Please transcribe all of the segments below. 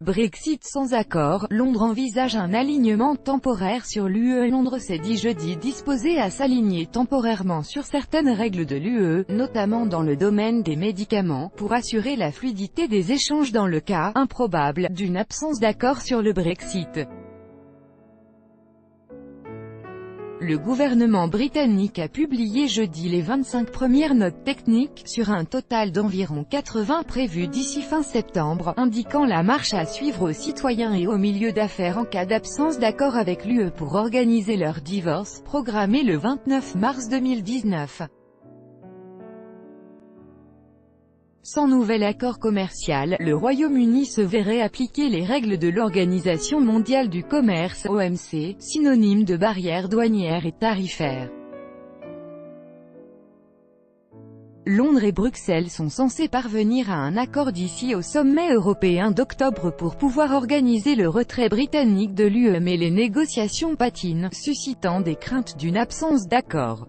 Brexit sans accord, Londres envisage un alignement temporaire sur l'UE. Londres s'est dit jeudi disposé à s'aligner temporairement sur certaines règles de l'UE, notamment dans le domaine des médicaments, pour assurer la fluidité des échanges dans le cas, improbable, d'une absence d'accord sur le Brexit. Le gouvernement britannique a publié jeudi les 25 premières notes techniques, sur un total d'environ 80 prévues d'ici fin septembre, indiquant la marche à suivre aux citoyens et aux milieux d'affaires en cas d'absence d'accord avec l'UE pour organiser leur divorce, programmé le 29 mars 2019. Sans nouvel accord commercial, le Royaume-Uni se verrait appliquer les règles de l'Organisation mondiale du commerce, OMC, synonyme de barrières douanières et tarifaires. Londres et Bruxelles sont censés parvenir à un accord d'ici au sommet européen d'octobre pour pouvoir organiser le retrait britannique de l'UE, mais les négociations patinent, suscitant des craintes d'une absence d'accord.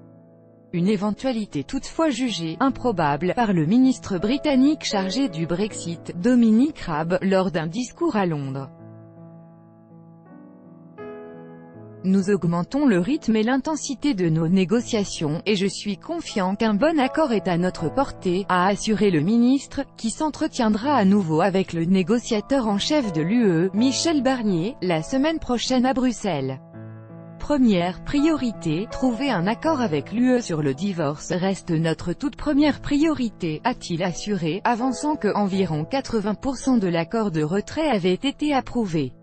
Une éventualité toutefois jugée improbable par le ministre britannique chargé du Brexit, Dominic Raab, lors d'un discours à Londres. Nous augmentons le rythme et l'intensité de nos négociations, et je suis confiant qu'un bon accord est à notre portée, a assuré le ministre, qui s'entretiendra à nouveau avec le négociateur en chef de l'UE, Michel Barnier, la semaine prochaine à Bruxelles. Première priorité, trouver un accord avec l'UE sur le divorce reste notre toute première priorité, a-t-il assuré, avançant que environ 80% de l'accord de retrait avait été approuvé.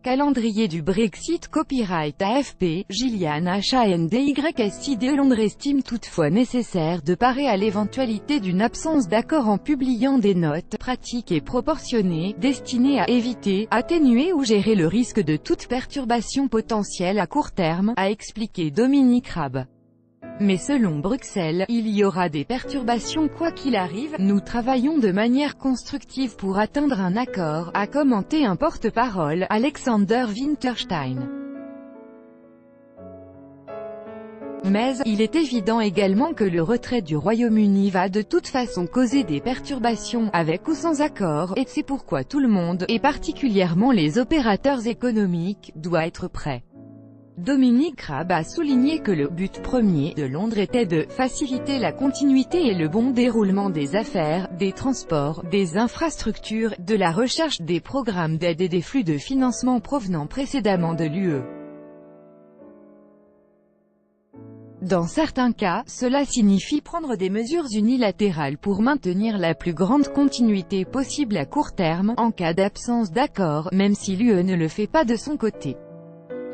Calendrier du Brexit. Copyright AFP, Gillian HANDYSID. Londres estime toutefois nécessaire de parer à l'éventualité d'une absence d'accord en publiant des notes pratiques et proportionnées, destinées à éviter, atténuer ou gérer le risque de toute perturbation potentielle à court terme, a expliqué Dominic Raab. Mais selon Bruxelles, il y aura des perturbations quoi qu'il arrive, nous travaillons de manière constructive pour atteindre un accord, a commenté un porte-parole, Alexander Winterstein. Mais, il est évident également que le retrait du Royaume-Uni va de toute façon causer des perturbations, avec ou sans accord, et c'est pourquoi tout le monde, et particulièrement les opérateurs économiques, doit être prêt. Dominic Raab a souligné que le but premier de Londres était de faciliter la continuité et le bon déroulement des affaires, des transports, des infrastructures, de la recherche, des programmes d'aide et des flux de financement provenant précédemment de l'UE. Dans certains cas, cela signifie prendre des mesures unilatérales pour maintenir la plus grande continuité possible à court terme, en cas d'absence d'accord, même si l'UE ne le fait pas de son côté.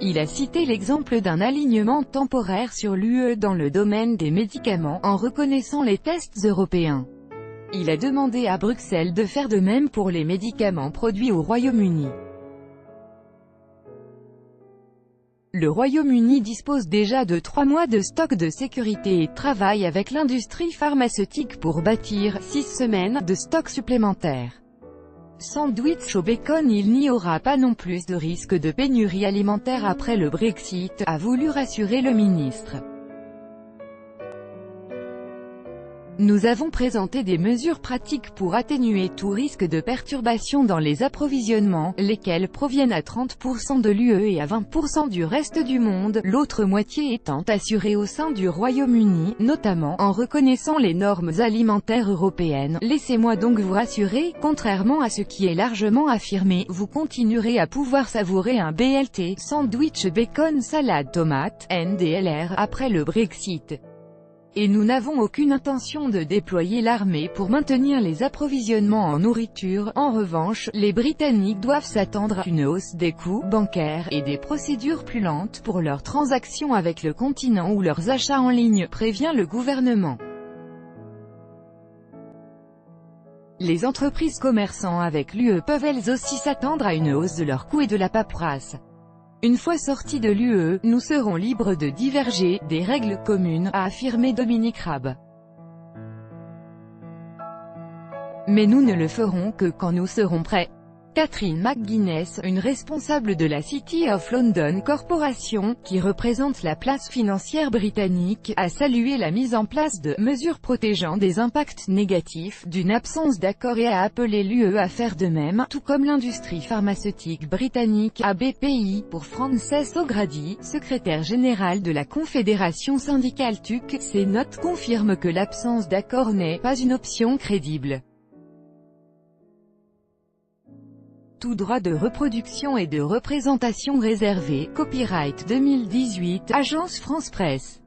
Il a cité l'exemple d'un alignement temporaire sur l'UE dans le domaine des médicaments, en reconnaissant les tests européens. Il a demandé à Bruxelles de faire de même pour les médicaments produits au Royaume-Uni. Le Royaume-Uni dispose déjà de 3 mois de stock de sécurité et travaille avec l'industrie pharmaceutique pour bâtir 6 semaines de stock supplémentaires. Sandwich au bacon. Il n'y aura pas non plus de risque de pénurie alimentaire après le Brexit, a voulu rassurer le ministre. Nous avons présenté des mesures pratiques pour atténuer tout risque de perturbation dans les approvisionnements, lesquels proviennent à 30% de l'UE et à 20% du reste du monde, l'autre moitié étant assurée au sein du Royaume-Uni, notamment en reconnaissant les normes alimentaires européennes. Laissez-moi donc vous rassurer, contrairement à ce qui est largement affirmé, vous continuerez à pouvoir savourer un BLT, sandwich bacon salade tomate, NDLR, après le Brexit. Et nous n'avons aucune intention de déployer l'armée pour maintenir les approvisionnements en nourriture. En revanche, les Britanniques doivent s'attendre à une hausse des coûts bancaires et des procédures plus lentes pour leurs transactions avec le continent ou leurs achats en ligne, prévient le gouvernement. Les entreprises commerçant avec l'UE peuvent elles aussi s'attendre à une hausse de leurs coûts et de la paperasse. Une fois sortis de l'UE, nous serons libres de diverger des règles communes, a affirmé Dominic Raab. Mais nous ne le ferons que quand nous serons prêts. Catherine McGuinness, une responsable de la City of London Corporation, qui représente la place financière britannique, a salué la mise en place de « mesures protégeant des impacts négatifs » d'une absence d'accord et a appelé l'UE à faire de même, tout comme l'industrie pharmaceutique britannique, ABPI, pour Frances O'Grady, secrétaire générale de la Confédération syndicale TUC. Ces notes confirment que l'absence d'accord n'est pas une option crédible. Tout droit de reproduction et de représentation réservé, copyright 2018, Agence France Presse.